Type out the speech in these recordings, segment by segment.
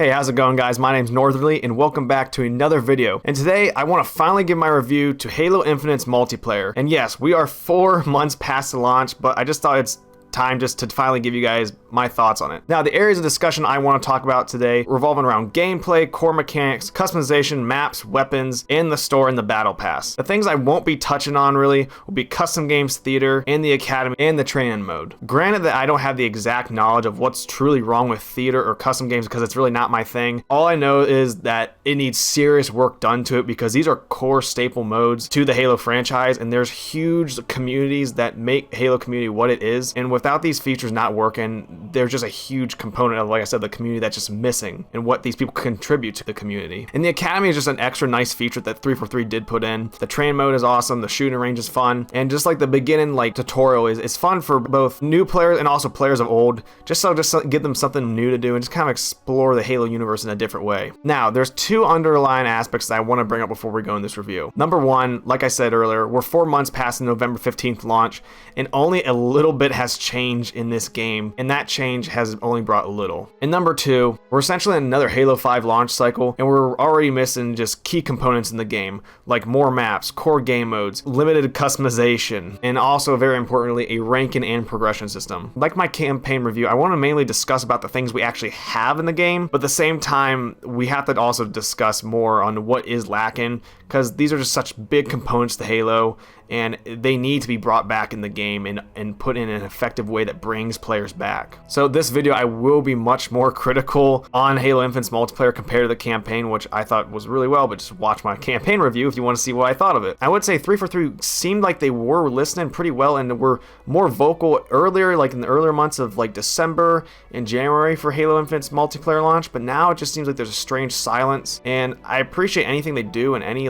Hey, how's it going, guys? My name's Northerly, and welcome back to another video. And today, I want to finally give my review to Halo Infinite's multiplayer. And yes, we are 4 months past the launch, but I just thought it's time just to finally give you guys my thoughts on it. Now, the areas of discussion I want to talk about today revolving around gameplay, core mechanics, customization, maps, weapons, and the store and the battle pass. The things I won't be touching on really will be custom games theater and the academy and the training mode. Granted that I don't have the exact knowledge of what's truly wrong with theater or custom games because it's really not my thing. All I know is that it needs serious work done to it because these are core staple modes to the Halo franchise, and there's huge communities that make Halo community what it is, and without these features not working, there's just a huge component of, like I said, the community that's just missing and what these people contribute to the community. And the academy is just an extra nice feature that 343 did put in. The train mode is awesome, the shooting range is fun, and just like the beginning tutorial is fun for both new players and also players of old, just to give them something new to do and just kind of explore the Halo universe in a different way. Now, there's 2 underlying aspects that I want to bring up before we go in this review. Number 1, like I said earlier, we're 4 months past the November 15th launch, and only a little bit has changed in this game, and that change has only brought a little. And number 2, we're essentially in another Halo 5 launch cycle, and we're already missing just key components in the game, like more maps, core game modes, limited customization, and also, very importantly, a ranking and progression system. Like my campaign review, I want to mainly discuss about the things we actually have in the game, but at the same time, we have to also discuss more on what is lacking, because these are just such big components to Halo, and they need to be brought back in the game and put in an effective way that brings players back. So this video, I will be much more critical on Halo Infinite's multiplayer compared to the campaign, which I thought was really well, but just watch my campaign review if you want to see what I thought of it. I would say 343 seemed like they were listening pretty well and were more vocal earlier, like in the earlier months of like December and January for Halo Infinite's multiplayer launch, but now it just seems like there's a strange silence, and I appreciate anything they do and any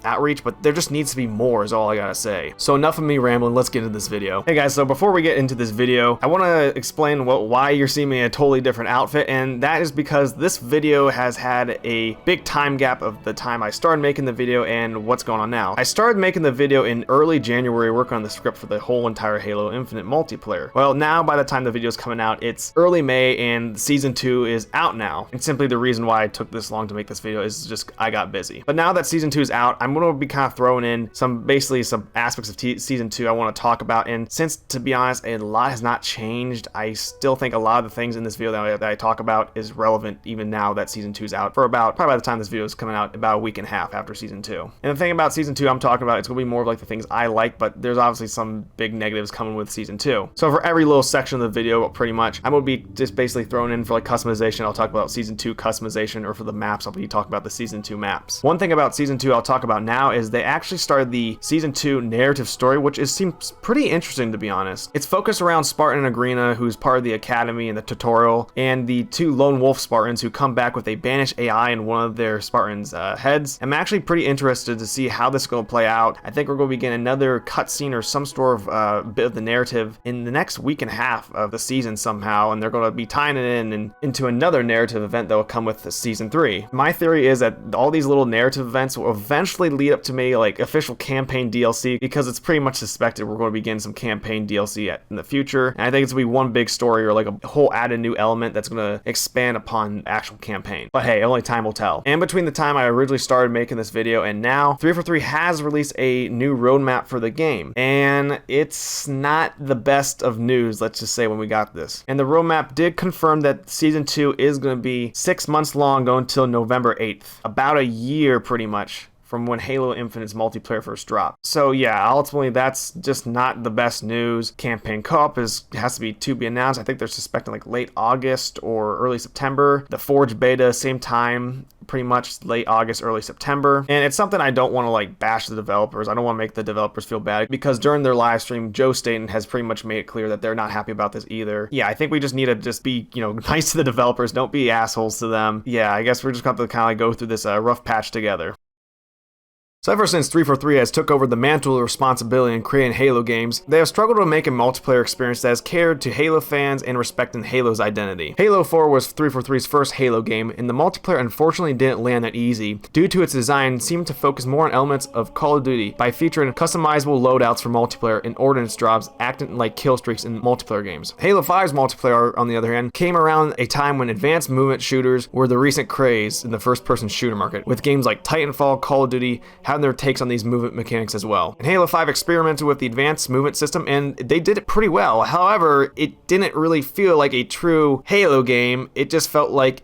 outreach, but there just needs to be more is all I gotta say. So enough of me rambling, let's get into this video. Hey guys, so before we get into this video, I want to explain why you're seeing me in a totally different outfit, and that is because this video has had a big time gap of the time I started making the video and what's going on now. I started making the video in early January, working on the script for the whole entire Halo Infinite multiplayer. Well, now by the time the video is coming out, it's early May and Season 2 is out now. And simply the reason why I took this long to make this video is just I got busy. But now that Season 2 is out, I'm going to be kind of throwing in some aspects of Season 2 I want to talk about, and since, to be honest, a lot has not changed, I still think a lot of the things in this video that I talk about is relevant even now that Season 2 is out for probably by the time this video is coming out, about a week and a half after Season 2. And the thing about Season 2 I'm talking about, it's going to be more of like the things I like, but there's obviously some big negatives coming with Season 2. So for every little section of the video, pretty much, I'm going to be just basically throwing in for like customization, I'll talk about Season 2 customization, or for the maps, I'll be talking about the Season 2 maps. One thing about Season 2 I'll talk about now is they actually started the Season 2 narrative story, which seems pretty interesting, to be honest. It's focused around Spartan and Agrina, who's part of the Academy and the tutorial, and the 2 lone wolf Spartans who come back with a banished AI in one of their Spartans' heads. I'm actually pretty interested to see how this is going to play out. I think we're going to be getting another cutscene or some sort of bit of the narrative in the next week and a half of the season somehow, and they're going to be tying it in and into another narrative event that will come with the Season 3. My theory is that all these little narrative events will eventually lead up to me like official campaign DLC, because it's pretty much suspected we're going to be getting some campaign DLC in the future, and I think it's going to be one big story or like a whole added new element that's going to expand upon the actual campaign. But hey, only time will tell. And between the time I originally started making this video and now, 343 has released a new roadmap for the game, and it's not the best of news, let's just say, when we got this. And the roadmap did confirm that Season 2 is going to be 6 months long, going until November 8th. About a year, pretty much, from when Halo Infinite's multiplayer first dropped. So yeah, ultimately that's just not the best news. Campaign co-op has to be announced. I think they're suspecting like late August or early September. The Forge beta, same time, pretty much late August, early September. And it's something I don't want to like bash the developers. I don't want to make the developers feel bad, because during their live stream, Joe Staten has pretty much made it clear that they're not happy about this either. Yeah, I think we just need to just be, nice to the developers. Don't be assholes to them. Yeah, I guess we're just going to kind of go through this rough patch together. So ever since 343 has took over the mantle of responsibility in creating Halo games, they have struggled to make a multiplayer experience that has catered to Halo fans and respecting Halo's identity. Halo 4 was 343's first Halo game, and the multiplayer unfortunately didn't land that easy, due to its design seeming to focus more on elements of Call of Duty by featuring customizable loadouts for multiplayer and ordnance drops acting like kill streaks in multiplayer games. Halo 5's multiplayer, on the other hand, came around a time when advanced movement shooters were the recent craze in the first-person shooter market, with games like Titanfall, Call of Duty, having their takes on these movement mechanics as well. And Halo 5 experimented with the advanced movement system, and they did it pretty well. However, it didn't really feel like a true Halo game. It just felt like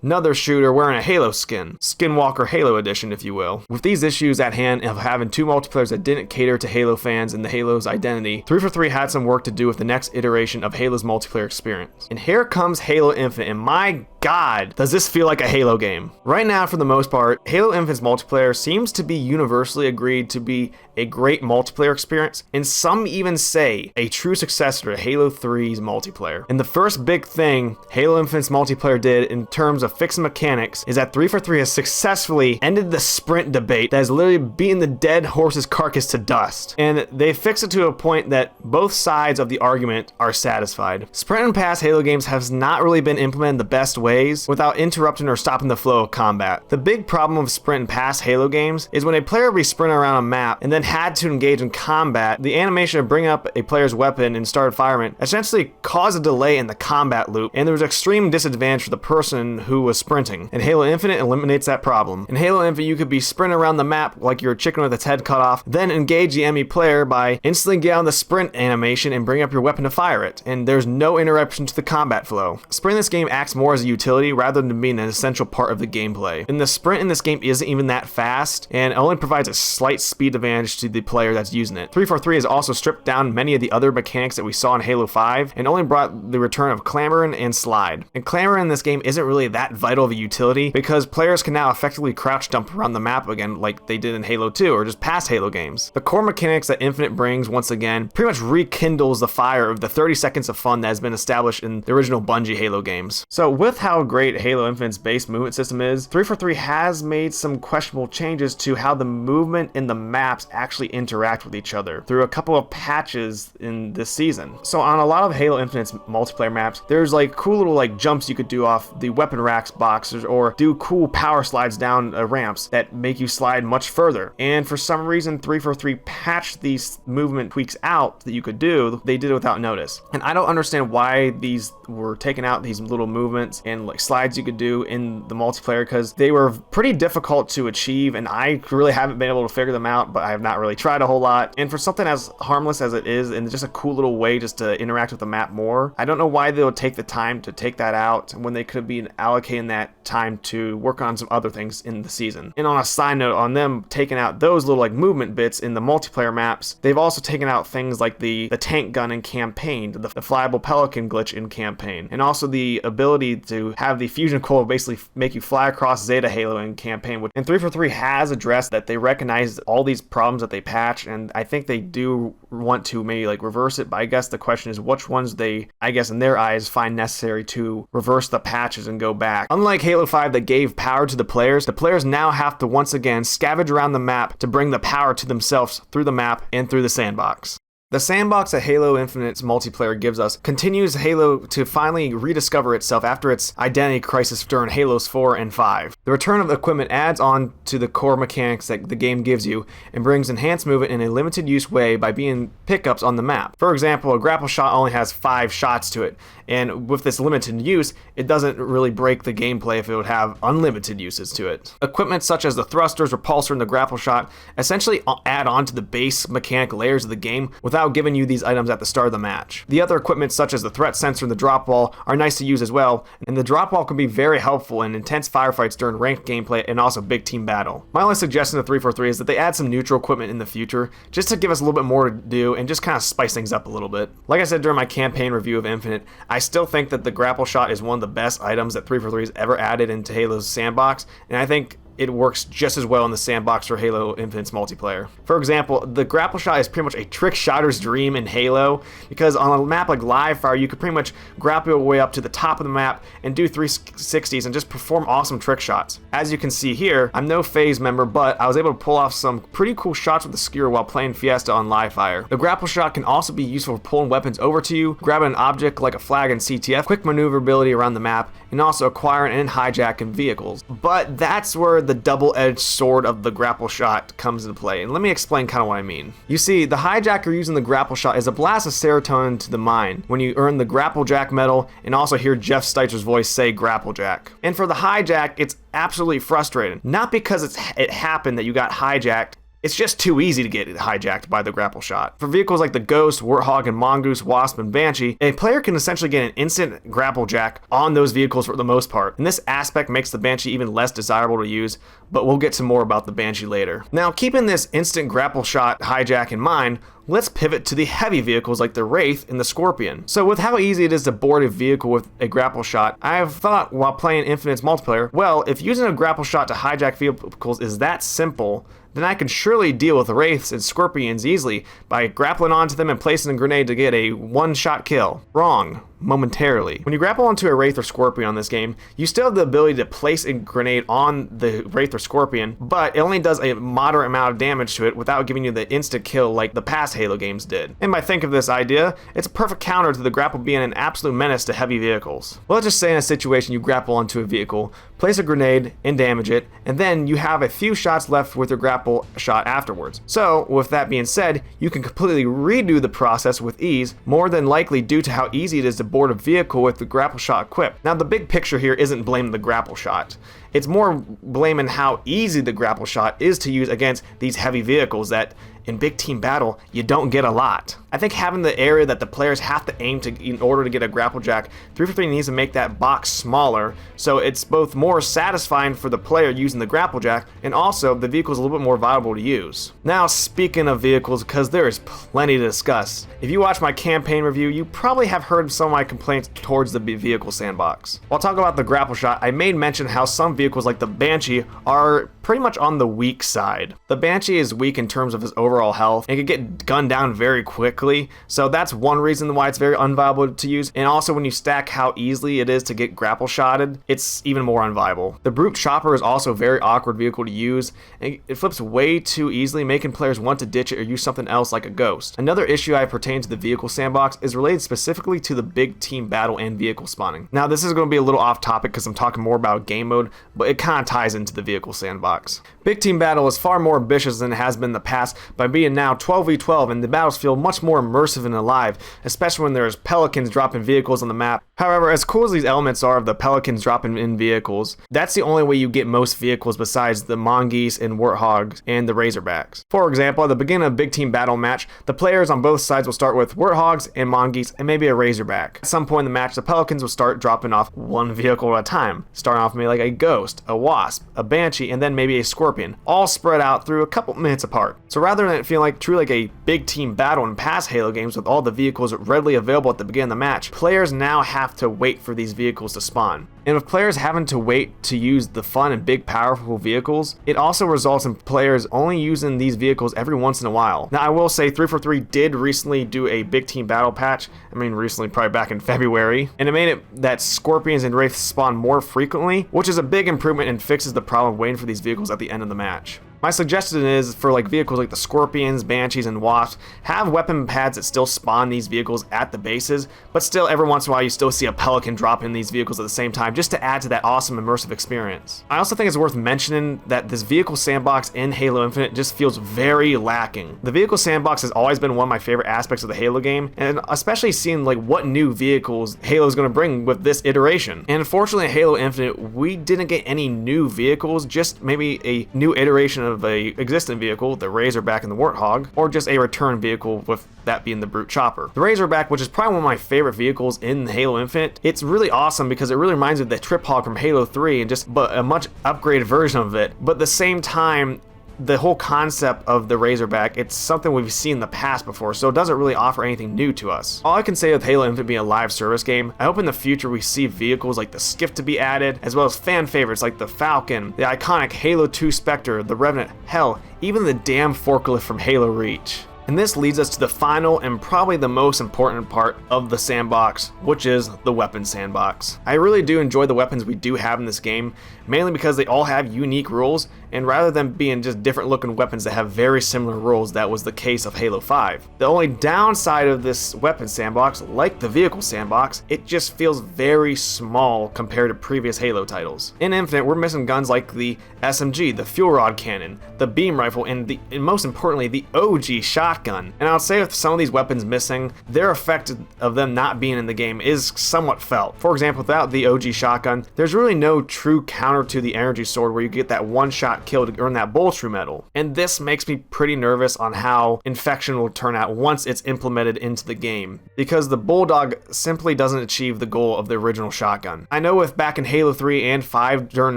another shooter wearing a Halo skin. Skinwalker Halo edition, if you will. With these issues at hand of having two multiplayers that didn't cater to Halo fans and the Halo's identity, 343 had some work to do with the next iteration of Halo's multiplayer experience. And here comes Halo Infinite, and my God, does this feel like a Halo game. Right now, for the most part, Halo Infinite's multiplayer seems to be universally agreed to be a great multiplayer experience, and some even say a true successor to Halo 3's multiplayer. And the first big thing Halo Infinite's multiplayer did in terms of fixing mechanics is that 343 has successfully ended the sprint debate that has literally beaten the dead horse's carcass to dust. And they fixed it to a point that both sides of the argument are satisfied. Sprint and pass Halo games has not really been implemented the best ways without interrupting or stopping the flow of combat. The big problem with sprint and pass Halo games is when a player would be sprinting around a map and then had to engage in combat, the animation of bringing up a player's weapon and start firing essentially caused a delay in the combat loop, and there was extreme disadvantage for the person who was sprinting. And Halo Infinite eliminates that problem. In Halo Infinite, you could be sprinting around the map like you're a chicken with its head cut off, then engage the enemy player by instantly get on the sprint animation and bring up your weapon to fire it, and there's no interruption to the combat flow. Sprint in this game acts more as a utility rather than being an essential part of the gameplay. And the sprint in this game isn't even that fast, and it only provides a slight speed advantage to the player that's using it. 343 has also stripped down many of the other mechanics that we saw in Halo 5 and only brought the return of clambering and slide. And clambering in this game isn't really that vital of a utility because players can now effectively crouch jump around the map again like they did in Halo 2 or just past Halo games. The core mechanics that Infinite brings once again pretty much rekindles the fire of the 30 seconds of fun that has been established in the original Bungie Halo games. So with how great Halo Infinite's base movement system is, 343 has made some questionable changes to how the movement in the maps actually interact with each other through a couple of patches in this season. So on a lot of Halo Infinite's multiplayer maps, there's like cool little like jumps you could do off the weapon racks boxes or do cool power slides down ramps that make you slide much further. And for some reason 343 patched these movement tweaks out that you could do. They did it without notice. And I don't understand why these were taken out, these little movements and like slides you could do in the multiplayer, because they were pretty difficult to achieve and I really haven't been able to figure them out, but I have not really tried a whole lot. And for something as harmless as it is and just a cool little way just to interact with the map more, I don't know why they would take the time to take that out when they could be allocating that time to work on some other things in the season. And on a side note, on them taking out those little like movement bits in the multiplayer maps, they've also taken out things like the tank gun in campaign, the flyable pelican glitch in campaign, and also the ability to have the fusion coil basically make you fly across Zeta Halo in campaign. And 343 has addressed that. They recognize all these problems that they patch, and I think they do want to maybe like reverse it, but I guess the question is which ones they, I guess in their eyes, find necessary to reverse the patches and go back. Unlike Halo 5 that gave power to the players now have to once again scavenge around the map to bring the power to themselves through the map and through the sandbox. The sandbox that Halo Infinite's multiplayer gives us continues Halo to finally rediscover itself after its identity crisis during Halos 4 and 5. The return of equipment adds on to the core mechanics that the game gives you and brings enhanced movement in a limited use way by being pickups on the map. For example, a grapple shot only has 5 shots to it, and with this limited use, it doesn't really break the gameplay if it would have unlimited uses to it. Equipment such as the thrusters, repulsor, and the grapple shot essentially add on to the base mechanic layers of the game without giving you these items at the start of the match. The other equipment such as the threat sensor and the drop wall are nice to use as well, and the drop wall can be very helpful in intense firefights during ranked gameplay and also big team battle. My only suggestion to 343 is that they add some neutral equipment in the future just to give us a little bit more to do and just kind of spice things up a little bit. Like I said during my campaign review of Infinite, I still think that the grapple shot is one of the best items that 343 has ever added into Halo's sandbox, and I think it works just as well in the Sandbox or Halo Infinite's multiplayer. For example, the grapple shot is pretty much a trick shotter's dream in Halo, because on a map like Live Fire, you could pretty much grapple your way up to the top of the map and do 360s and just perform awesome trick shots. As you can see here, I'm no FaZe member, but I was able to pull off some pretty cool shots with the skewer while playing Fiesta on Live Fire. The grapple shot can also be useful for pulling weapons over to you, grabbing an object like a flag in CTF, quick maneuverability around the map, and also acquiring and hijacking vehicles. But that's where the double-edged sword of the grapple shot comes into play, and let me explain kind of what I mean. You see, the hijacker using the grapple shot is a blast of serotonin to the mind when you earn the grapple jack medal and also hear Jeff Steitzer's voice say grapple jack. And for the hijack, it's absolutely frustrating. Not because it happened that you got hijacked, it's just too easy to get hijacked by the grapple shot. For vehicles like the Ghost, Warthog, and Mongoose, Wasp, and Banshee, a player can essentially get an instant grapple jack on those vehicles for the most part. And this aspect makes the Banshee even less desirable to use, but we'll get to more about the Banshee later. Now, keeping this instant grapple shot hijack in mind, let's pivot to the heavy vehicles like the Wraith and the Scorpion. So with how easy it is to board a vehicle with a grapple shot, I have thought while playing Infinite's multiplayer, well, if using a grapple shot to hijack vehicles is that simple, then I can surely deal with Wraiths and Scorpions easily by grappling onto them and placing a grenade to get a one-shot kill. Wrong. Momentarily. When you grapple onto a Wraith or Scorpion on this game, you still have the ability to place a grenade on the Wraith or Scorpion, but it only does a moderate amount of damage to it without giving you the instant kill like the past Halo games did. And by thinking of this idea, it's a perfect counter to the grapple being an absolute menace to heavy vehicles. Well, let's just say in a situation you grapple onto a vehicle, place a grenade and damage it, and then you have a few shots left with your grapple shot afterwards. So, with that being said, you can completely redo the process with ease, more than likely due to how easy it is to board a vehicle with the grapple shot equipped. Now, the big picture here isn't blaming the grapple shot. It's more blaming how easy the grapple shot is to use against these heavy vehicles that in big team battle, you don't get a lot. I think having the area that the players have to aim to in order to get a grapple jack, 343 needs to make that box smaller, so it's both more satisfying for the player using the grapple jack, and also the vehicle is a little bit more viable to use. Now, speaking of vehicles, because there is plenty to discuss, if you watch my campaign review, you probably have heard some of my complaints towards the vehicle sandbox. While talking about the grapple shot, I made mention how some vehicles like the Banshee are pretty much on the weak side. The Banshee is weak in terms of his overall health and can get gunned down very quickly, so that's one reason why it's very unviable to use. And also when you stack how easily it is to get grapple shotted, it's even more unviable. The Brute Chopper is also a very awkward vehicle to use, and it flips way too easily, making players want to ditch it or use something else like a Ghost. Another issue I pertain to the vehicle sandbox is related specifically to the big team battle and vehicle spawning. Now this is going to be a little off topic because I'm talking more about game mode, but it kind of ties into the vehicle sandbox. Big team battle is far more ambitious than it has been in the past by being now 12v12, and the battles feel much more immersive and alive, especially when there's pelicans dropping vehicles on the map. However, as cool as these elements are of the pelicans dropping in vehicles, that's the only way you get most vehicles besides the Mongoose and Warthogs and the Razorbacks. For example, at the beginning of a big team battle match, the players on both sides will start with Warthogs and Mongoose and maybe a Razorback. At some point in the match, the pelicans will start dropping off one vehicle at a time, starting off maybe like a Ghost, a Wasp, a Banshee, and then maybe a Scorpion, all spread out through a couple minutes apart. So rather than it feeling like truly like a big team battle in past Halo games with all the vehicles readily available at the beginning of the match, players now have to wait for these vehicles to spawn. And with players having to wait to use the fun and big powerful vehicles, it also results in players only using these vehicles every once in a while. Now I will say 343 did recently do a big team battle patch, recently probably back in February, and it made it that Scorpions and Wraiths spawn more frequently, which is a big improvement and fixes the problem of waiting for these vehicles at the end of the match. My suggestion is for like vehicles like the Scorpions, Banshees, and Wasps, have weapon pads that still spawn these vehicles at the bases, but still every once in a while you still see a Pelican drop in these vehicles at the same time just to add to that awesome immersive experience. I also think it's worth mentioning that this vehicle sandbox in Halo Infinite just feels very lacking. The vehicle sandbox has always been one of my favorite aspects of the Halo game, and especially seeing like what new vehicles Halo is going to bring with this iteration. And unfortunately in Halo Infinite, we didn't get any new vehicles, just maybe a new iteration of a existing vehicle, the Razorback and the Warthog, or just a return vehicle with that being the Brute Chopper. The Razorback, which is probably one of my favorite vehicles in Halo Infinite, it's really awesome because it really reminds me of the Trip Hog from Halo 3 and just a much upgraded version of it, but at the same time the whole concept of the Razorback, it's something we've seen in the past before, so it doesn't really offer anything new to us. All I can say with Halo Infinite being a live service game, I hope in the future we see vehicles like the Skiff to be added, as well as fan favorites like the Falcon, the iconic Halo 2 Spectre, the Revenant, hell, even the damn forklift from Halo Reach. And this leads us to the final and probably the most important part of the sandbox, which is the weapons sandbox. I really do enjoy the weapons we do have in this game, mainly because they all have unique rules, and rather than being just different looking weapons that have very similar rules, that was the case of Halo 5. The only downside of this weapons sandbox, like the vehicle sandbox, it just feels very small compared to previous Halo titles. In Infinite, we're missing guns like the SMG, the fuel rod cannon, the beam rifle, and most importantly, the OG shotgun. And I'll say with some of these weapons missing, their effect of them not being in the game is somewhat felt. For example, without the OG shotgun, there's really no true counter to the energy sword where you get that one shot kill to earn that bolster medal. And this makes me pretty nervous on how Infection will turn out once it's implemented into the game, because the Bulldog simply doesn't achieve the goal of the original shotgun. I know with back in Halo 3 and 5 during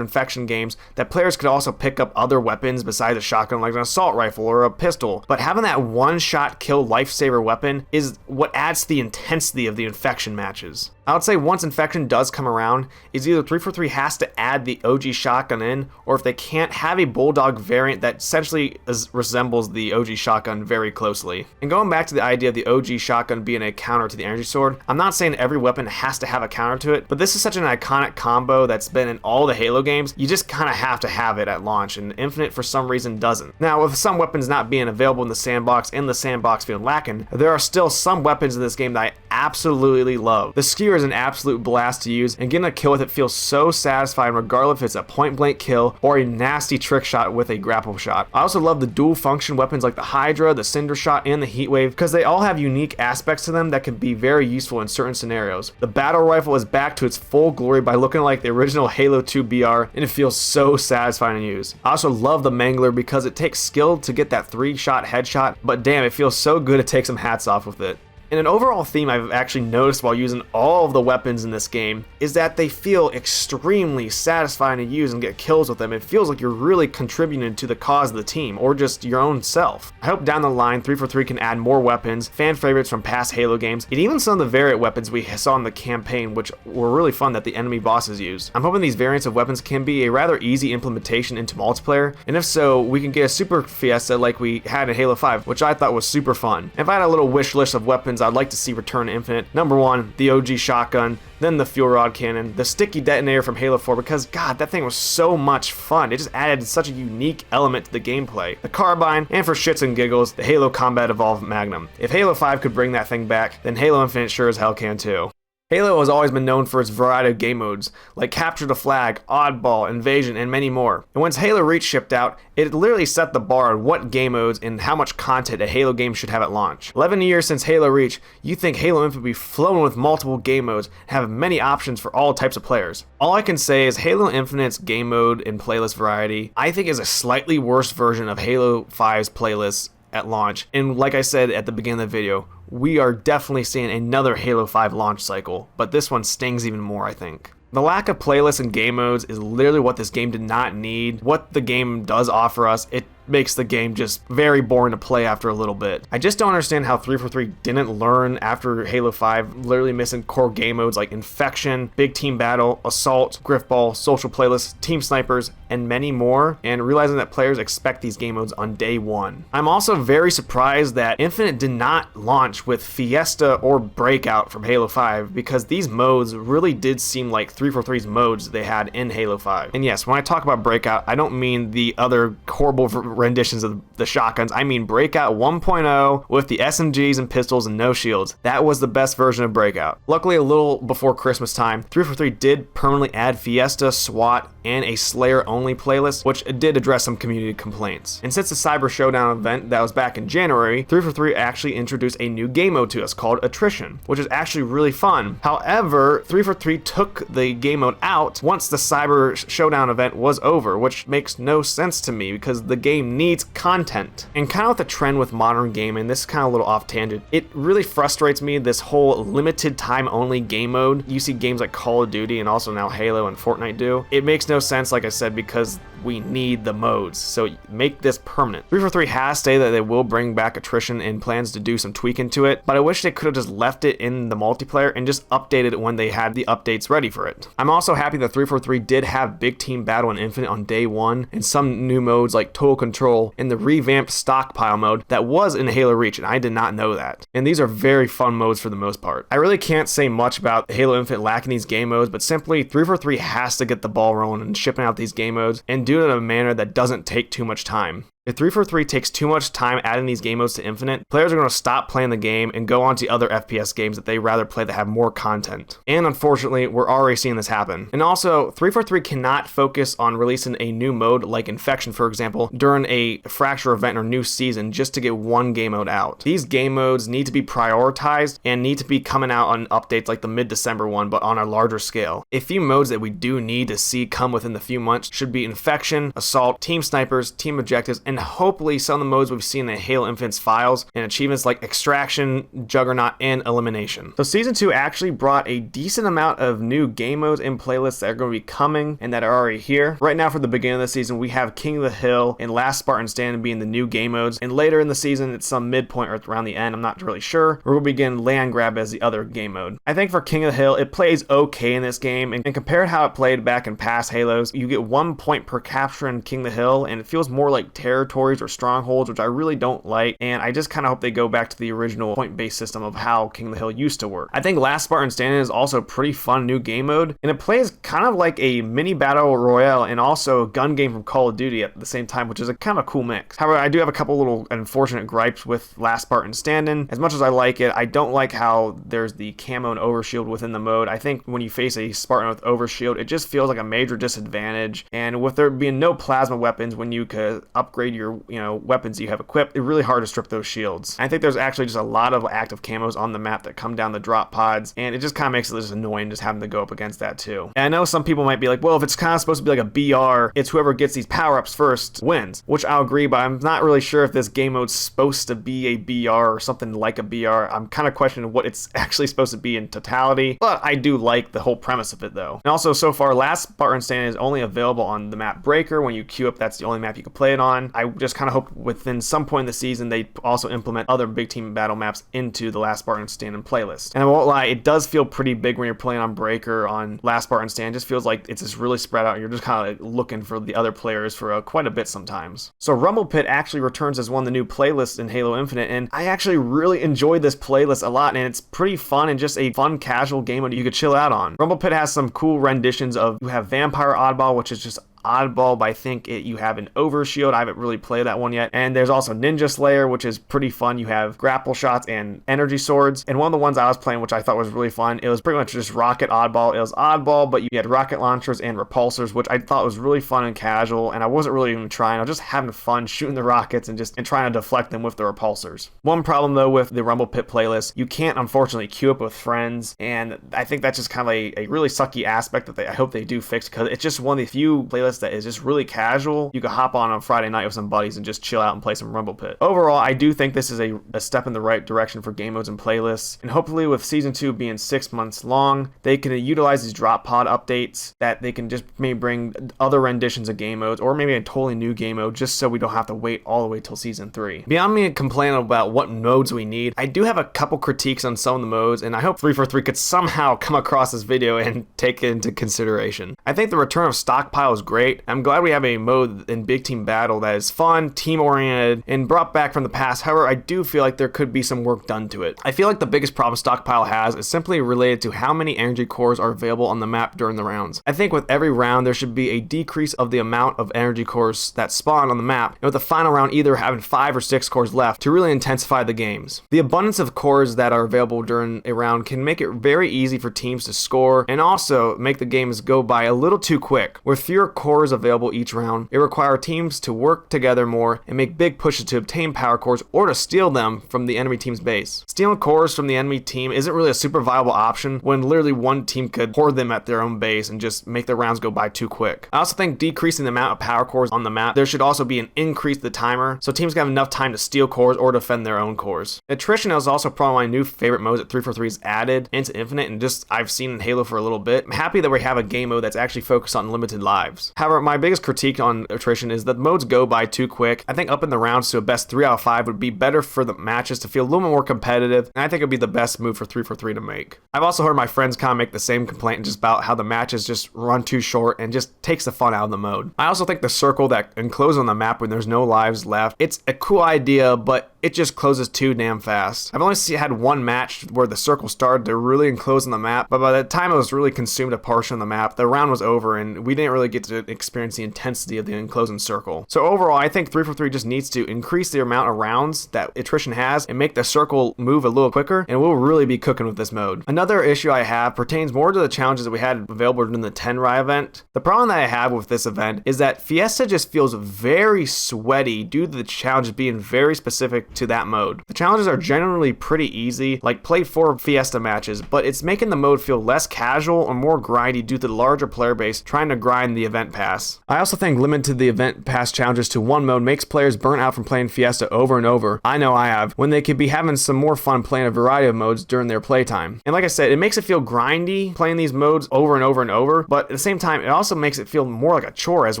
Infection games that players could also pick up other weapons besides a shotgun like an assault rifle or a pistol, but having that one shot kill lifesaver weapon is what adds to the intensity of the Infection matches. I would say once Infection does come around, is either 343 has to add the OG shotgun in, or if they can't, have a Bulldog variant that essentially resembles the OG shotgun very closely. And going back to the idea of the OG shotgun being a counter to the energy sword, I'm not saying every weapon has to have a counter to it, but this is such an iconic combo that's been in all the Halo games, you just kind of have to have it at launch, and Infinite for some reason doesn't. Now, with some weapons not being available in the sandbox and the sandbox feeling lacking, there are still some weapons in this game that I absolutely love. The Skewer is an absolute blast to use, and getting a kill with it feels so satisfying regardless if it's a point blank kill or a nasty trick shot with a grapple shot. I also love the dual function weapons like the Hydra, the Cinder Shot, and the Heatwave because they all have unique aspects to them that can be very useful in certain scenarios. The Battle Rifle is back to its full glory by looking like the original Halo 2 BR, and it feels so satisfying to use. I also love the Mangler because it takes skill to get that 3-shot headshot, but damn, it feels so good to take some hats off with it. And an overall theme I've actually noticed while using all of the weapons in this game is that they feel extremely satisfying to use and get kills with them. It feels like you're really contributing to the cause of the team or just your own self. I hope down the line 343 can add more weapons, fan favorites from past Halo games, and even some of the variant weapons we saw in the campaign, which were really fun that the enemy bosses used. I'm hoping these variants of weapons can be a rather easy implementation into multiplayer, and if so, we can get a Super Fiesta like we had in Halo 5, which I thought was super fun. If I had a little wish list of weapons I'd like to see return to Infinite, number 1, the OG shotgun, then the fuel rod cannon, the sticky detonator from Halo 4 because god, that thing was so much fun. It just added such a unique element to the gameplay. The carbine, and for shits and giggles, the Halo Combat Evolved Magnum. If Halo 5 could bring that thing back, then Halo Infinite sure as hell can too. Halo has always been known for its variety of game modes, like Capture the Flag, Oddball, Invasion, and many more. And once Halo Reach shipped out, it literally set the bar on what game modes and how much content a Halo game should have at launch. 11 years since Halo Reach, you think Halo Infinite would be flowing with multiple game modes and have many options for all types of players. All I can say is Halo Infinite's game mode and playlist variety, I think is a slightly worse version of Halo 5's playlist at launch. And like I said at the beginning of the video, we are definitely seeing another Halo 5 launch cycle, but this one stings even more, I think. The lack of playlists and game modes is literally what this game did not need. What the game does offer us, it makes the game just very boring to play after a little bit. I just don't understand how 343 didn't learn after Halo 5, literally missing core game modes like Infection, Big Team Battle, Assault, Griffball, Social Playlists, Team Snipers, and many more, and realizing that players expect these game modes on day one. I'm also very surprised that Infinite did not launch with Fiesta or Breakout from Halo 5 because these modes really did seem like 343's modes they had in Halo 5. And yes, when I talk about Breakout, I don't mean the other horrible renditions of the shotguns. I mean Breakout 1.0 with the SMGs and pistols and no shields. That was the best version of Breakout. Luckily, a little before Christmas time, 343 did permanently add Fiesta, SWAT, and a Slayer-only playlist, which did address some community complaints. And since the Cyber Showdown event that was back in January, 343 actually introduced a new game mode to us called Attrition, which is actually really fun. However, 343 took the game mode out once the Cyber Showdown event was over, which makes no sense to me because the game game needs content. And kind of with the trend with modern gaming, this is kind of a little off tangent, it really frustrates me, this whole limited time only game mode. You see games like Call of Duty and also now Halo and Fortnite do. It makes no sense, like I said, because we need the modes, so make this permanent. 343 has stated that they will bring back attrition and plans to do some tweaking to it, but I wish they could have just left it in the multiplayer and just updated it when they had the updates ready for it. I'm also happy that 343 did have Big Team Battle and Infinite on day one, and some new modes like Total Control and the revamped Stockpile mode that was in Halo Reach, and I did not know that. And these are very fun modes for the most part. I really can't say much about Halo Infinite lacking these game modes, but simply 343 has to get the ball rolling and shipping out these game modes and do it in a manner that doesn't take too much time. If 343 takes too much time adding these game modes to Infinite, players are going to stop playing the game and go on to other FPS games that they rather play that have more content. And unfortunately, we're already seeing this happen. And also, 343 cannot focus on releasing a new mode like Infection, for example, during a Fracture event or new season just to get one game mode out. These game modes need to be prioritized and need to be coming out on updates like the mid-December one, but on a larger scale. A few modes that we do need to see come within the few months should be Infection, Assault, Team Snipers, Team Objectives, and hopefully some of the modes we've seen in Halo Infinite's files and achievements like Extraction, Juggernaut, and Elimination. So Season 2 actually brought a decent amount of new game modes and playlists that are going to be coming and that are already here. Right now for the beginning of the season, we have King of the Hill and Last Spartan Stand being the new game modes, and later in the season, it's some midpoint or around the end, I'm not really sure, we'll begin Land Grab as the other game mode. I think for King of the Hill, it plays okay in this game, and compared to how it played back in past Halos, you get 1 point per capture in King of the Hill, and it feels more like territories or strongholds, which I really don't like, and I just kind of hope they go back to the original point-based system of how King of the Hill used to work. I think Last Spartan Standing is also a pretty fun new game mode, and it plays kind of like a mini battle royale and also a gun game from Call of Duty at the same time, which is a kind of cool mix. However, I do have a couple little unfortunate gripes with Last Spartan Standing. As much as I like it, I don't like how there's the camo and overshield within the mode. I think when you face a Spartan with overshield, it just feels like a major disadvantage, and with there being no plasma weapons when you could upgrade your weapons you have equipped, it's really hard to strip those shields. I think there's actually just a lot of active camos on the map that come down the drop pods, and it just kind of makes it just annoying just having to go up against that too. And I know some people might be like, well, if it's kind of supposed to be like a BR, it's whoever gets these power-ups first wins, which I'll agree, but I'm not really sure if this game mode's supposed to be a BR or something like a BR. I'm kind of questioning what it's actually supposed to be in totality, but I do like the whole premise of it though. And also, so far, Last Spartan Stand is only available on the map Breaker. When you queue up, that's the only map you can play it on. I just kind of hope within some point in the season they also implement other big team battle maps into the Last Spartan Stand and playlist. And I won't lie, it does feel pretty big when you're playing on Breaker on Last Spartan Stand. It just feels like it's just really spread out. You're just kind of like looking for the other players for quite a bit sometimes. So Rumble Pit actually returns as one of the new playlists in Halo Infinite, and I actually really enjoyed this playlist a lot, and it's pretty fun and just a fun casual game that you could chill out on. Rumble Pit has some cool renditions of, you have Vampire Oddball, which is just oddball, but I think you have an overshield. I haven't really played that one yet. And there's also Ninja Slayer, which is pretty fun. You have grapple shots and energy swords. And one of the ones I was playing, which I thought was really fun, it was pretty much just rocket oddball. It was oddball, but you had rocket launchers and repulsors, which I thought was really fun and casual. And I wasn't really even trying. I was just having fun shooting the rockets and trying to deflect them with the repulsors. One problem though with the Rumble Pit playlist, you can't unfortunately queue up with friends. And I think that's just kind of a really sucky aspect that I hope they do fix, because it's just one of the few playlists that is just really casual. You could hop on Friday night with some buddies and just chill out and play some Rumble Pit. Overall, I do think this is a step in the right direction for game modes and playlists, and hopefully with Season 2 being 6 months long, they can utilize these drop pod updates that they can just maybe bring other renditions of game modes, or maybe a totally new game mode, just so we don't have to wait all the way till Season 3. Beyond me complaining about what modes we need, I do have a couple critiques on some of the modes, and I hope 343 could somehow come across this video and take it into consideration. I think the return of Stockpile is great. I'm glad we have a mode in Big Team Battle that is fun, team-oriented, and brought back from the past. However, I do feel like there could be some work done to it. I feel like the biggest problem Stockpile has is simply related to how many energy cores are available on the map during the rounds. I think with every round, there should be a decrease of the amount of energy cores that spawn on the map, and with the final round either having 5 or 6 cores left to really intensify the games. The abundance of cores that are available during a round can make it very easy for teams to score, and also make the games go by a little too quick. With fewer cores cores available each round. It requires teams to work together more and make big pushes to obtain power cores or to steal them from the enemy team's base. Stealing cores from the enemy team isn't really a super viable option when literally one team could hoard them at their own base and just make the rounds go by too quick. I also think decreasing the amount of power cores on the map, there should also be an increase to the timer so teams can have enough time to steal cores or defend their own cores. Attrition is also probably my new favorite mode that 343's added into Infinite, and just I've seen in Halo for a little bit. I'm happy that we have a game mode that's actually focused on limited lives. However, my biggest critique on attrition is that modes go by too quick. I think upping the rounds to a best 3 out of 5 would be better for the matches to feel a little bit more competitive, and I think it would be the best move for 343 to make. I've also heard my friends kind of make the same complaint just about how the matches just run too short and just takes the fun out of the mode. I also think the circle that encloses on the map when there's no lives left, it's a cool idea, but it just closes too damn fast. I've only had one match where the circle started to really enclose on the map, but by the time it was really consumed a portion of the map, the round was over and we didn't really get to experience the intensity of the enclosing circle. So overall, I think 343 just needs to increase the amount of rounds that attrition has and make the circle move a little quicker, and we'll really be cooking with this mode. Another issue I have pertains more to the challenges that we had available during the Tenrai event. The problem that I have with this event is that Fiesta just feels very sweaty due to the challenges being very specific to that mode. The challenges are generally pretty easy, like play 4 Fiesta matches, but it's making the mode feel less casual or more grindy due to the larger player base trying to grind the event pass. I also think limiting the event pass challenges to one mode makes players burn out from playing Fiesta over and over. I know I have, when they could be having some more fun playing a variety of modes during their playtime. And like I said, it makes it feel grindy playing these modes over and over and over, but at the same time, it also makes it feel more like a chore as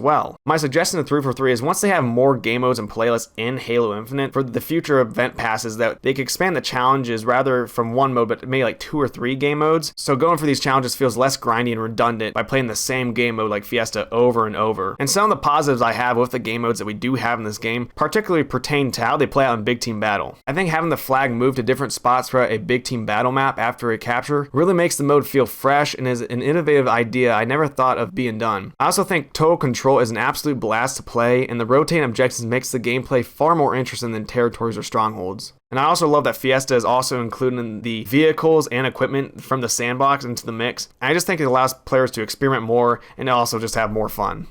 well. My suggestion to 343 is once they have more game modes and playlists in Halo Infinite for the future event passes, that they could expand the challenges rather from one mode, but maybe like 2 or 3 game modes. So going for these challenges feels less grindy and redundant by playing the same game mode like Fiesta over and over. And some of the positives I have with the game modes that we do have in this game particularly pertain to how they play out in big team battle. I think having the flag move to different spots throughout a big team battle map after a capture really makes the mode feel fresh and is an innovative idea I never thought of being done. I also think total control is an absolute blast to play, and the rotating objectives makes the gameplay far more interesting than territories or strongholds. And I also love that Fiesta is also including the vehicles and equipment from the Sandbox into the mix. I just think it allows players to experiment more and also just have more fun.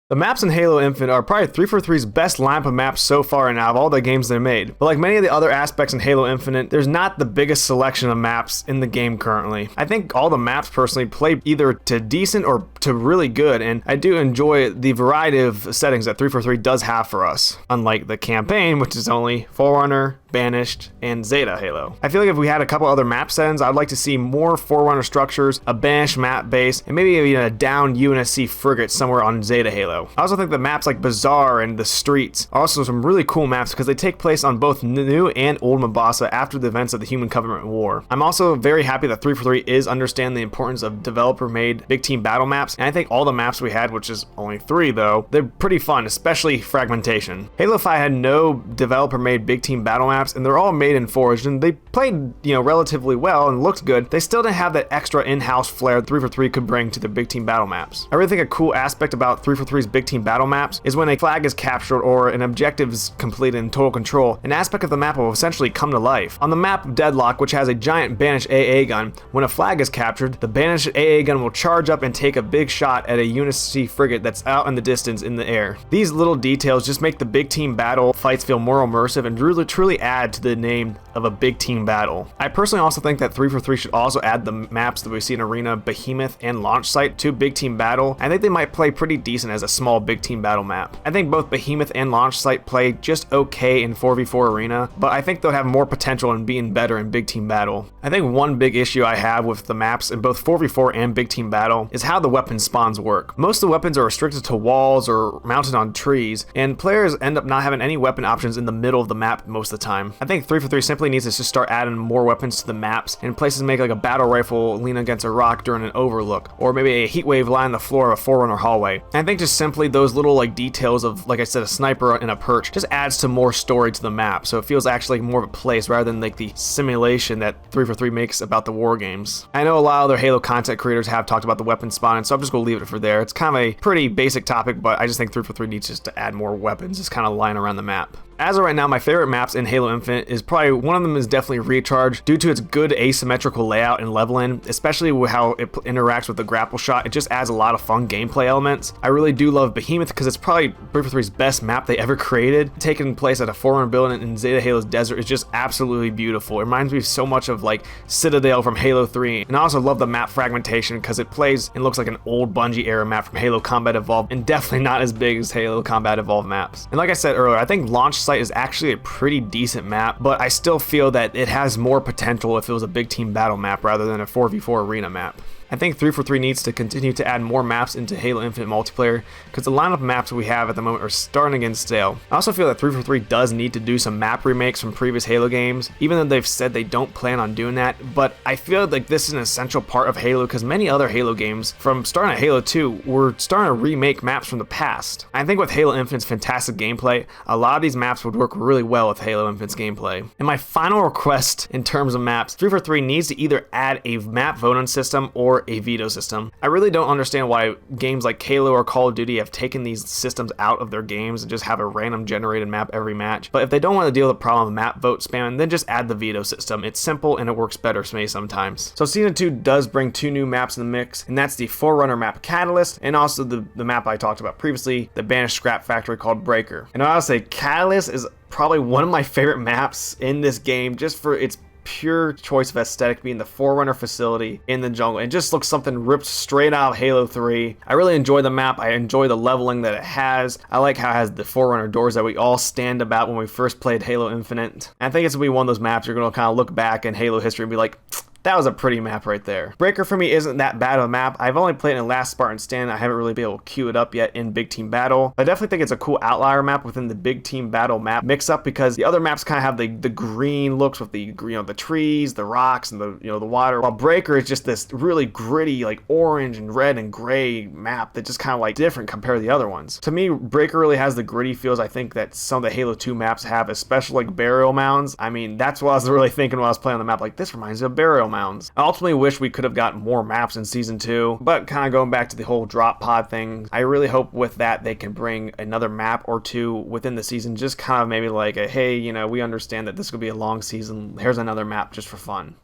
The maps in Halo Infinite are probably 343's best lineup of maps so far and out of all the games they made. But like many of the other aspects in Halo Infinite, there's not the biggest selection of maps in the game currently. I think all the maps personally play either to decent or to really good, and I do enjoy the variety of settings that 343 does have for us. Unlike the campaign, which is only Forerunner, Banished, and Zeta Halo. I feel like if we had a couple other map settings, I'd like to see more Forerunner structures, a Banished map base, and maybe even a downed UNSC frigate somewhere on Zeta Halo. I also think the maps like Bazaar and the Streets are also some really cool maps because they take place on both new and old Mombasa after the events of the Human Government War. I'm also very happy that 343 is understanding the importance of developer-made big team battle maps, and I think all the maps we had, which is only 3 though, they're pretty fun, especially Fragmentation. Halo 5 had no developer-made big team battle maps, and they're all made in Forge, and they played, relatively well and looked good. They still didn't have that extra in-house flair 343 could bring to the big team battle maps. I really think a cool aspect about 343's big team battle maps is when a flag is captured or an objective is completed in total control, an aspect of the map will essentially come to life. On the map Deadlock, which has a giant banished AA gun, when a flag is captured, the banished AA gun will charge up and take a big shot at a UNSC frigate that's out in the distance in the air. These little details just make the big team battle fights feel more immersive and really truly add to the name of a big team battle. I personally also think that 343 should also add the maps that we see in Arena, Behemoth, and Launch Site to big team battle. I think they might play pretty decent as a small big team battle map. I think both Behemoth and Launch Site play just okay in 4v4 Arena, but I think they'll have more potential in being better in big team battle. I think one big issue I have with the maps in both 4v4 and big team battle is how the weapon spawns work. Most of the weapons are restricted to walls or mounted on trees, and players end up not having any weapon options in the middle of the map most of the time. I think 343 simply needs to just start adding more weapons to the maps, and places make like a battle rifle lean against a rock during an overlook, or maybe a heat wave line the floor of a Forerunner hallway. And I think just simply those little details of, like I said, a sniper and a perch just adds to more story to the map, so it feels actually more of a place rather than like the simulation that 343 makes about the war games. I know a lot of other Halo content creators have talked about the weapon spawning, so I'm just gonna leave it for there. It's kind of a pretty basic topic, but I just think 343 needs just to add more weapons just kind of lying around the map. As of right now, my favorite maps in Halo Infinite is probably one of them is definitely Recharge due to its good asymmetrical layout and leveling, especially with how it interacts with the grapple shot. It just adds a lot of fun gameplay elements. I really do love Behemoth because it's probably 343's best map they ever created. Taking place at a Forerunner building in Zeta Halo's desert is just absolutely beautiful. It reminds me so much of like Citadel from Halo 3, and I also love the map fragmentation because it plays and looks like an old Bungie era map from Halo Combat Evolved, and definitely not as big as Halo Combat Evolved maps. And like I said earlier, I think Launch Site is actually a pretty decent map, but I still feel that it has more potential if it was a big team battle map rather than a 4v4 arena map. I think 343 needs to continue to add more maps into Halo Infinite multiplayer because the lineup of maps we have at the moment are starting to get stale. I also feel that 343 does need to do some map remakes from previous Halo games, even though they've said they don't plan on doing that, but I feel like this is an essential part of Halo because many other Halo games, from starting at Halo 2, were starting to remake maps from the past. I think with Halo Infinite's fantastic gameplay, a lot of these maps would work really well with Halo Infinite's gameplay. And my final request in terms of maps, 343 needs to either add a map voting system or a veto system. I really don't understand why games like Halo or Call of Duty have taken these systems out of their games and just have a random generated map every match. But if they don't want to deal with the problem of map vote spam, then just add the veto system. It's simple and it works better for me sometimes. So Season 2 does bring 2 new maps in the mix, and that's the Forerunner map Catalyst and also the map I talked about previously, the banished scrap factory called Breaker. And I'll say Catalyst is probably one of my favorite maps in this game just for its pure choice of aesthetic being the Forerunner facility in the jungle. It just looks something ripped straight out of Halo 3. I really enjoy the map. I enjoy the leveling that it has. I like how it has the Forerunner doors that we all stand about when we first played Halo Infinite. And I think it's gonna be one of those maps you're gonna kind of look back in Halo history and be like, that was a pretty map right there. Breaker for me isn't that bad of a map. I've only played it in Last Spartan Stand. I haven't really been able to queue it up yet in Big Team Battle. I definitely think it's a cool outlier map within the Big Team Battle map mix up because the other maps kind of have the green looks with the the trees, the rocks, and the water. While Breaker is just this really gritty like orange and red and gray map that just kind of like different compared to the other ones. To me, Breaker really has the gritty feels I think that some of the Halo 2 maps have, especially like burial mounds. I mean, that's what I was really thinking when I was playing on the map. Like, this reminds me of burial mounds. I ultimately wish we could have got more maps in Season 2, but kind of going back to the whole drop pod thing, I really hope with that they can bring another map or 2 within the season, just kind of maybe like a, hey, we understand that this could be a long season, here's another map just for fun.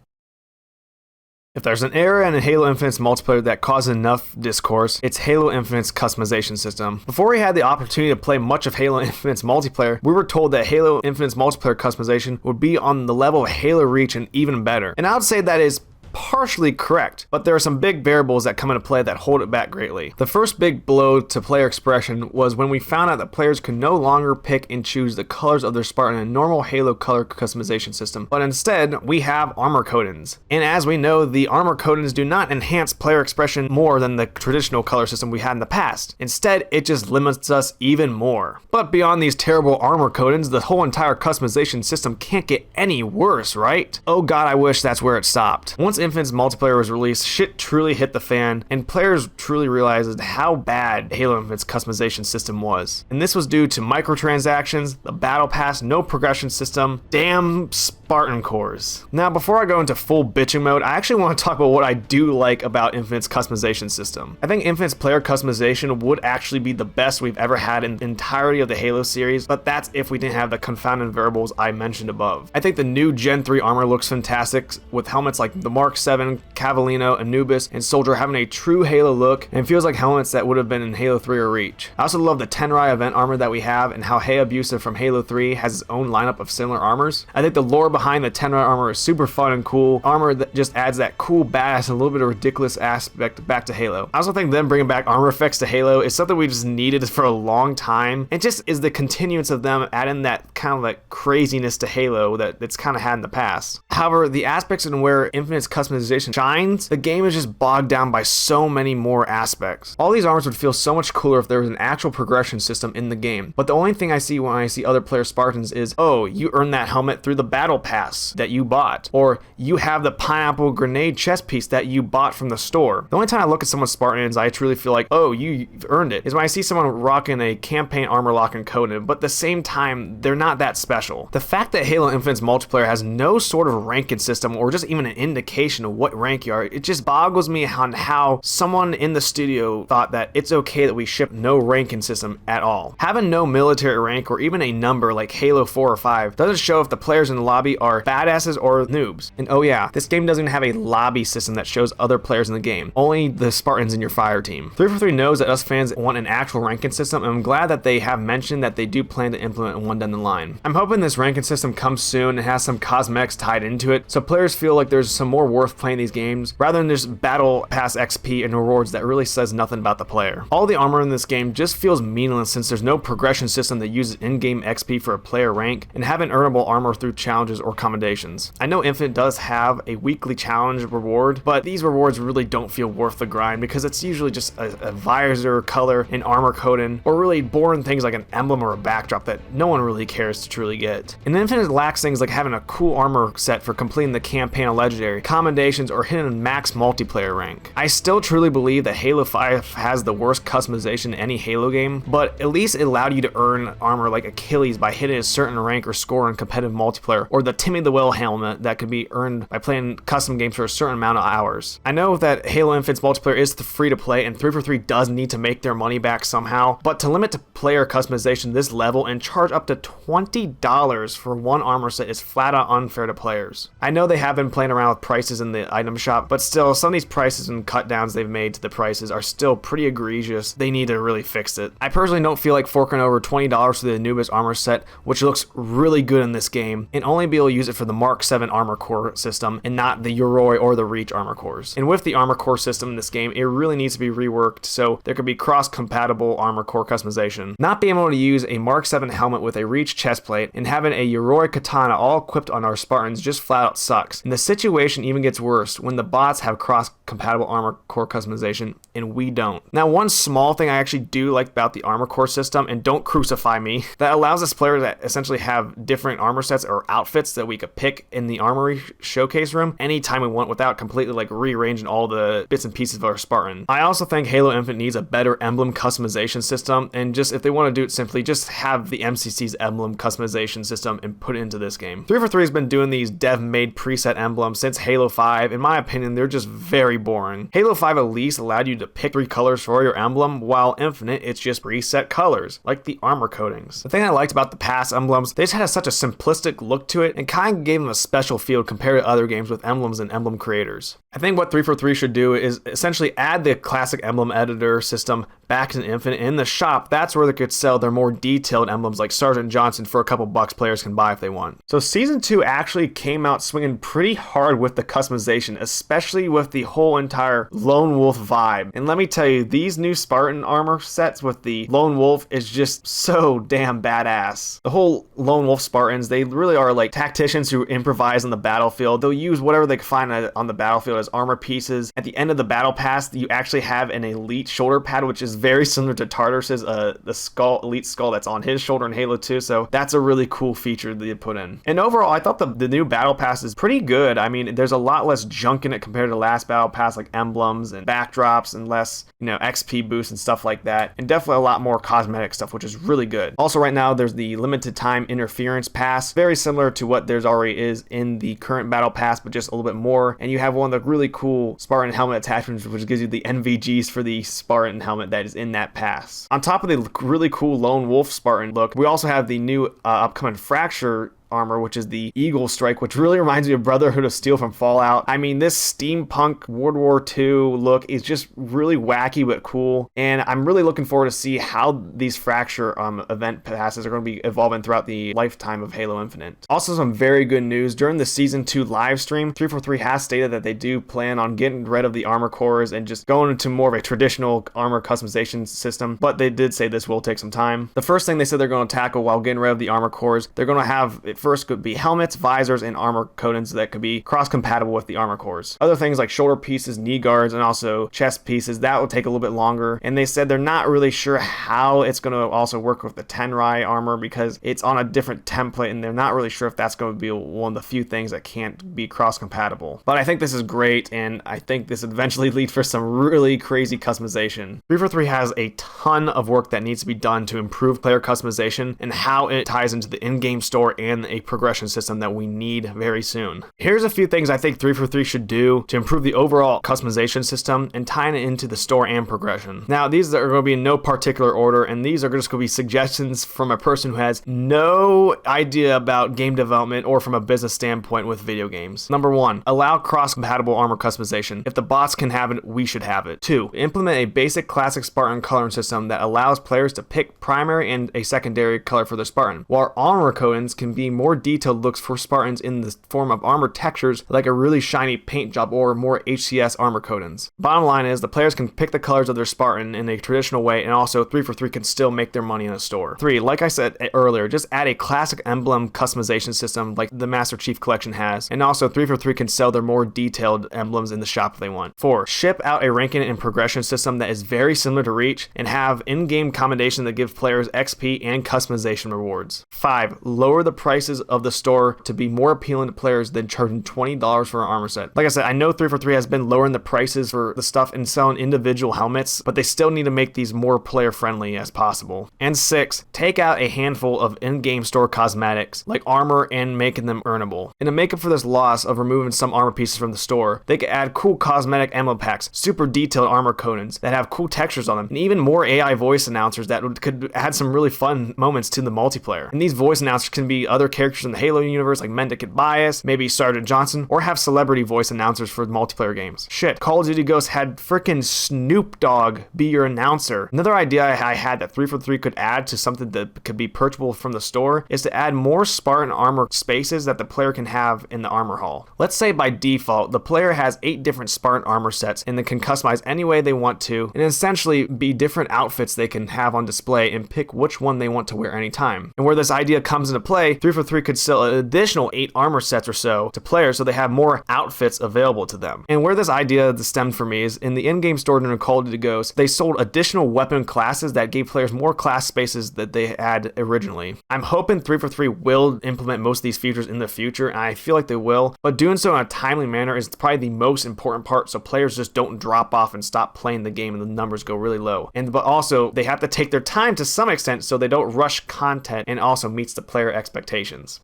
If there's an area in Halo Infinite's multiplayer that causes enough discourse, it's Halo Infinite's customization system. Before we had the opportunity to play much of Halo Infinite's multiplayer, we were told that Halo Infinite's multiplayer customization would be on the level of Halo Reach and even better. And I would say that is partially correct, but there are some big variables that come into play that hold it back greatly. The first big blow to player expression was when we found out that players could no longer pick and choose the colors of their Spartan in a normal Halo color customization system, but instead we have armor coatings. And as we know, the armor coatings do not enhance player expression more than the traditional color system we had in the past. Instead, it just limits us even more. But beyond these terrible armor coatings, the whole entire customization system can't get any worse, right? Oh god, I wish that's where it stopped. Once Infinite's multiplayer was released, shit truly hit the fan, and players truly realized how bad Halo Infinite's customization system was. And this was due to microtransactions, the battle pass, no progression system, damn Spartan cores. Now, before I go into full bitching mode, I actually want to talk about what I do like about Infinite's customization system. I think Infinite's player customization would actually be the best we've ever had in the entirety of the Halo series, but that's if we didn't have the confounding variables I mentioned above. I think the new Gen 3 armor looks fantastic, with helmets like the Mark 7, Cavallino, Anubis, and Soldier having a true Halo look, and feels like helmets that would have been in Halo 3 or Reach. I also love the Tenrai event armor that we have, and how Hayabusa from Halo 3 has its own lineup of similar armors. I think the lore behind the Tenrai armor is super fun and cool. Armor that just adds that cool badass and a little bit of ridiculous aspect back to Halo. I also think them bringing back armor effects to Halo is something we just needed for a long time. It just is the continuance of them adding that kind of like craziness to Halo that it's kind of had in the past. However, the aspects in where Infinite's customization shines, the game is just bogged down by so many more aspects. All these armors would feel so much cooler if there was an actual progression system in the game. But the only thing I see when I see other player Spartans is, oh, you earn that helmet through the battle pass pass that you bought, or you have the pineapple grenade chest piece that you bought from the store. The only time I look at someone's Spartans, I truly feel like, oh, you've earned it, is when I see someone rocking a campaign armor lock and coated, but at the same time, they're not that special. The fact that Halo Infinite's multiplayer has no sort of ranking system or just even an indication of what rank you are, it just boggles me on how someone in the studio thought that it's okay that we ship no ranking system at all. Having no military rank or even a number like Halo 4 or 5 doesn't show if the players in the lobby are badasses or noobs. And oh yeah, this game doesn't even have a lobby system that shows other players in the game, only the Spartans in your fire team. 343 knows that us fans want an actual ranking system, and I'm glad that they have mentioned that they do plan to implement one down the line. I'm hoping this ranking system comes soon and has some cosmetics tied into it, so players feel like there's some more worth playing these games rather than just battle pass XP and rewards that really says nothing about the player. All the armor in this game just feels meaningless since there's no progression system that uses in-game XP for a player rank and having earnable armor through challenges or commendations. I know Infinite does have a weekly challenge reward, but these rewards really don't feel worth the grind because it's usually just a visor, color, and armor coating, or really boring things like an emblem or a backdrop that no one really cares to truly get. And Infinite lacks things like having a cool armor set for completing the campaign or legendary, commendations, or hitting a max multiplayer rank. I still truly believe that Halo 5 has the worst customization in any Halo game, but at least it allowed you to earn armor like Achilles by hitting a certain rank or score in competitive multiplayer, or the Timmy the Whale helmet that could be earned by playing custom games for a certain amount of hours. I know that Halo Infinite's multiplayer is free to play, and 343 does need to make their money back somehow, but to limit to player customization this level and charge up to $20 for one armor set is flat out unfair to players. I know they have been playing around with prices in the item shop, but still, some of these prices and cut downs they've made to the prices are still pretty egregious. They need to really fix it. I personally don't feel like forking over $20 for the Anubis armor set, which looks really good in this game, and only be able to use it for the Mark 7 armor core system and not the Yoroi or the Reach armor cores. And with the armor core system in this game, it really needs to be reworked so there could be cross-compatible armor core customization. Not being able to use a Mark 7 helmet with a Reach chestplate and having a Yoroi katana all equipped on our Spartans just flat out sucks. And the situation even gets worse when the bots have cross-compatible armor core customization and we don't. Now, one small thing I actually do like about the armor core system, and don't crucify me, that allows us players to essentially have different armor sets or outfits that we could pick in the armory showcase room anytime we want without completely like rearranging all the bits and pieces of our Spartan. I also think Halo Infinite needs a better emblem customization system, and just if they want to do it simply, just have the MCC's emblem customization system and put it into this game. 343 has been doing these dev-made preset emblems since Halo 5. In my opinion, they're just very boring. Halo 5 at least allowed you to pick 3 colors for your emblem, while Infinite, it's just preset colors, like the armor coatings. The thing I liked about the past emblems, they just had such a simplistic look to it and kind of gave them a special feel compared to other games with emblems and emblem creators. I think what 343 should do is essentially add the classic emblem editor system back in Infinite. In the shop, that's where they could sell their more detailed emblems like Sergeant Johnson for a couple bucks players can buy if they want. So Season 2 actually came out swinging pretty hard with the customization, especially with the whole entire Lone Wolf vibe. And let me tell you, these new Spartan armor sets with the Lone Wolf is just so damn badass. The whole Lone Wolf Spartans, they really are like tacticians who improvise on the battlefield. They'll use whatever they can find on the battlefield as armor pieces. At the end of the battle pass, you actually have an elite shoulder pad, which is very similar to Tartarus's the skull, elite skull that's on his shoulder in Halo 2. So that's a really cool feature that they put in. And overall, I thought the new battle pass is pretty good. I mean, there's a lot less junk in it compared to the last battle pass, like emblems and backdrops and less, XP boosts and stuff like that. And definitely a lot more cosmetic stuff, which is really good. Also, right now, there's the limited time interference pass, very similar to what there's already is in the current battle pass, but just a little bit more. And you have one of the really cool Spartan helmet attachments, which gives you the NVGs for the Spartan helmet that is in that pass. On top of the really cool Lone Wolf Spartan look, we also have the new upcoming Fracture armor, which is the Eagle Strike, which really reminds me of Brotherhood of Steel from Fallout. I mean, this steampunk World War II look is just really wacky but cool, and I'm really looking forward to see how these Fracture event passes are going to be evolving throughout the lifetime of Halo Infinite. Also, some very good news. During the Season 2 live stream, 343 has stated that they do plan on getting rid of the armor cores and just going into more of a traditional armor customization system, but they did say this will take some time. The first thing they said they're going to tackle while getting rid of the armor cores, they're going to have it first could be helmets, visors, and armor coatings that could be cross-compatible with the armor cores. Other things like shoulder pieces, knee guards, and also chest pieces, that will take a little bit longer. And they said they're not really sure how it's going to also work with the Tenrai armor because it's on a different template, and they're not really sure if that's going to be one of the few things that can't be cross-compatible. But I think this is great, and I think this eventually leads for some really crazy customization. 343 has a ton of work that needs to be done to improve player customization and how it ties into the in-game store and a progression system that we need very soon. Here's a few things I think 343 should do to improve the overall customization system and tying it into the store and progression. Now, these are going to be in no particular order, and these are just going to be suggestions from a person who has no idea about game development or from a business standpoint with video games. Number 1, allow cross-compatible armor customization. If the bots can have it, we should have it. 2, implement a basic classic Spartan coloring system that allows players to pick primary and a secondary color for their Spartan, while armor coatings can be more detailed looks for Spartans in the form of armor textures like a really shiny paint job or more HCS armor coatings. Bottom line is the players can pick the colors of their Spartan in a traditional way, and also 343 can still make their money in a store. 3, like I said earlier, just add a classic emblem customization system like the Master Chief Collection has, and also 343 can sell their more detailed emblems in the shop if they want. 4, ship out a ranking and progression system that is very similar to Reach and have in-game commendation that gives players XP and customization rewards. 5, lower the prices of the store to be more appealing to players than charging $20 for an armor set. Like I said, I know 343 has been lowering the prices for the stuff and selling individual helmets, but they still need to make these more player friendly as possible. And 6, take out a handful of in-game store cosmetics like armor and making them earnable. And to make up for this loss of removing some armor pieces from the store, they could add cool cosmetic emblem packs, super detailed armor coatings that have cool textures on them, and even more AI voice announcers that could add some really fun moments to the multiplayer. And these voice announcers can be other characters in the Halo universe like Mendicant Bias, maybe Sergeant Johnson, or have celebrity voice announcers for multiplayer games. Shit, Call of Duty Ghosts had frickin' Snoop Dogg be your announcer. Another idea I had that 343 could add to something that could be purchasable from the store is to add more Spartan armor spaces that the player can have in the armor hall. Let's say by default, the player has 8 different Spartan armor sets and they can customize any way they want to, and essentially be different outfits they can have on display and pick which one they want to wear anytime. And where this idea comes into play, 343 could sell an additional 8 armor sets or so to players so they have more outfits available to them. And where this idea stemmed for me is in the in-game store during Call of Duty Ghosts, they sold additional weapon classes that gave players more class spaces that they had originally. I'm hoping 343 will implement most of these features in the future, and I feel like they will, but doing so in a timely manner is probably the most important part so players just don't drop off and stop playing the game and the numbers go really low. But also they have to take their time to some extent so they don't rush content and also meets the player expectations.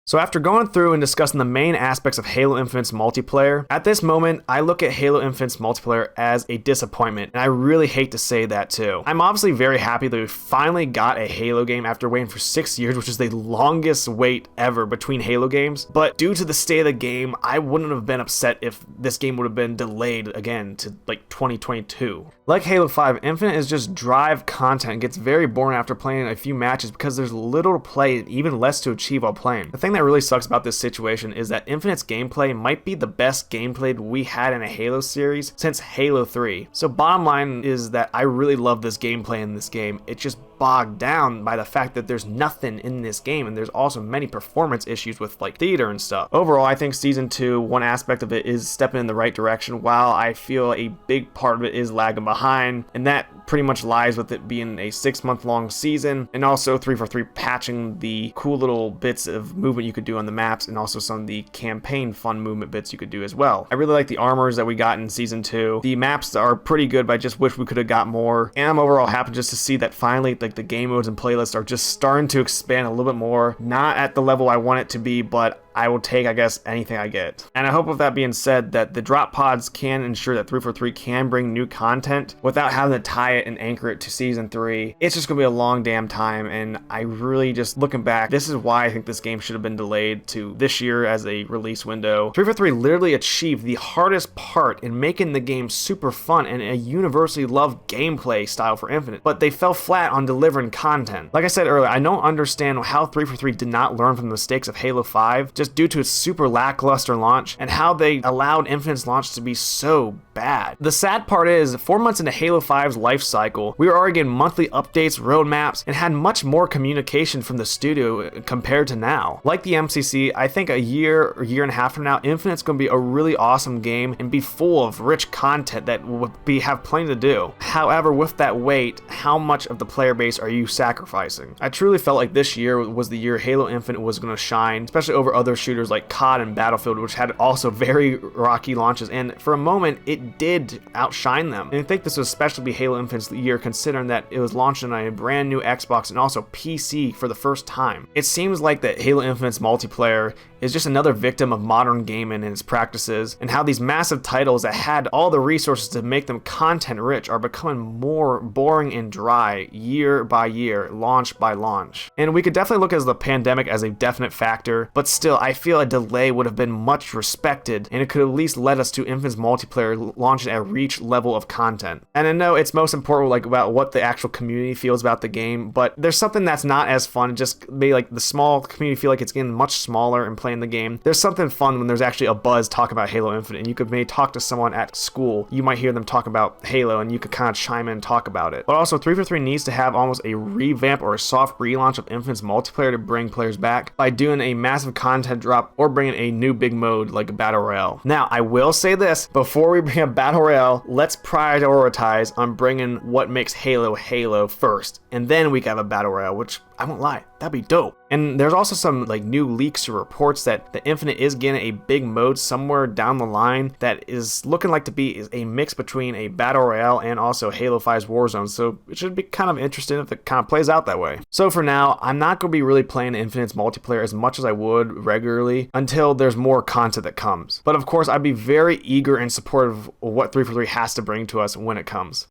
So after going through and discussing the main aspects of Halo Infinite's multiplayer, at this moment, I look at Halo Infinite's multiplayer as a disappointment, and I really hate to say that too. I'm obviously very happy that we finally got a Halo game after waiting for 6 years, which is the longest wait ever between Halo games, but due to the state of the game, I wouldn't have been upset if this game would have been delayed again to like 2022. Like Halo 5, Infinite is just drive content and gets very boring after playing a few matches because there's little to play and even less to achieve while playing. The thing that really sucks about this situation is that Infinite's gameplay might be the best gameplay we had in a Halo series since Halo 3. So bottom line is that I really love this gameplay in this game. It just bogged down by the fact that there's nothing in this game, and there's also many performance issues with like theater and stuff. Overall, I think Season 2, one aspect of it is stepping in the right direction, while I feel a big part of it is lagging behind, and that pretty much lies with it being a 6-month-long season, and also 343 patching the cool little bits of movement you could do on the maps, and also some of the campaign fun movement bits you could do as well. I really like the armors that we got in Season 2. The maps are pretty good, but I just wish we could have got more, and I'm overall happy just to see that finally like the game modes and playlists are just starting to expand a little bit more. Not at the level I want it to be, but I will take, I guess, anything I get. And I hope with that being said that the drop pods can ensure that 343 can bring new content without having to tie it and anchor it to Season 3. It's just gonna be a long damn time, and I really just, looking back, this is why I think this game should have been delayed to this year as a release window. 343 literally achieved the hardest part in making the game super fun and a universally loved gameplay style for Infinite, but they fell flat on delivering content. Like I said earlier, I don't understand how 343 did not learn from the mistakes of Halo 5, just due to its super lackluster launch, and how they allowed Infinite's launch to be so bad. The sad part is, 4 months into Halo 5's life cycle, we were already getting monthly updates, roadmaps, and had much more communication from the studio compared to now. Like the MCC, I think a year or year and a half from now, Infinite's going to be a really awesome game and be full of rich content that will have plenty to do. However, with that wait, how much of the player base are you sacrificing? I truly felt like this year was the year Halo Infinite was going to shine, especially over other shooters like COD and Battlefield, which had also very rocky launches, and for a moment it did outshine them. And I think this would especially be Halo Infinite's year, considering that it was launched on a brand new Xbox and also PC for the first time. It seems like that Halo Infinite's multiplayer is just another victim of modern gaming and its practices, and how these massive titles that had all the resources to make them content rich are becoming more boring and dry year by year, launch by launch. And we could definitely look at the pandemic as a definite factor, but still I feel a delay would have been much respected, and it could at least led us to Infinite's multiplayer launching at reach level of content. And I know it's most important like about what the actual community feels about the game, but there's something that's not as fun, just maybe like the small community feel like it's getting much smaller and playing the game. There's something fun when there's actually a buzz talking about Halo Infinite, and you could maybe talk to someone at school, you might hear them talk about Halo and you could kind of chime in and talk about it. But also 343 needs to have almost a revamp or a soft relaunch of Infinite's multiplayer to bring players back by doing a massive content drop or bringing a new big mode like a Battle Royale. Now I will say this, before we bring a Battle Royale, let's prioritize on bringing what makes Halo Halo first, and then we can have a Battle Royale, which I won't lie, that'd be dope. And there's also some like new leaks or reports that the Infinite is getting a big mode somewhere down the line that is looking like to be a mix between a Battle Royale and also Halo 5's Warzone, so it should be kind of interesting if it kind of plays out that way. So for now, I'm not going to be really playing Infinite's multiplayer as much as I would regularly until there's more content that comes. But of course, I'd be very eager and supportive of what 343 has to bring to us when it comes.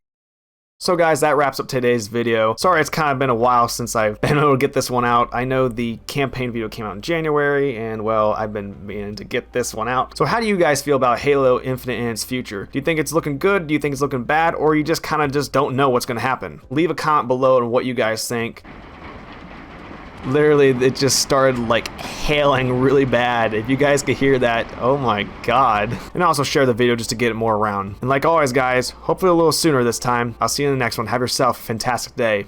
So guys, that wraps up today's video. Sorry it's kind of been a while since I've been able to get this one out. I know the campaign video came out in January, and well, I've been meaning to get this one out. So how do you guys feel about Halo Infinite and its future? Do you think it's looking good? Do you think it's looking bad? Or you just kind of just don't know what's going to happen? Leave a comment below on what you guys think. Literally, it just started like hailing really bad. If you guys could hear that, oh my god. And also share the video just to get it more around. And like always guys, hopefully a little sooner this time. I'll see you in the next one. Have yourself a fantastic day.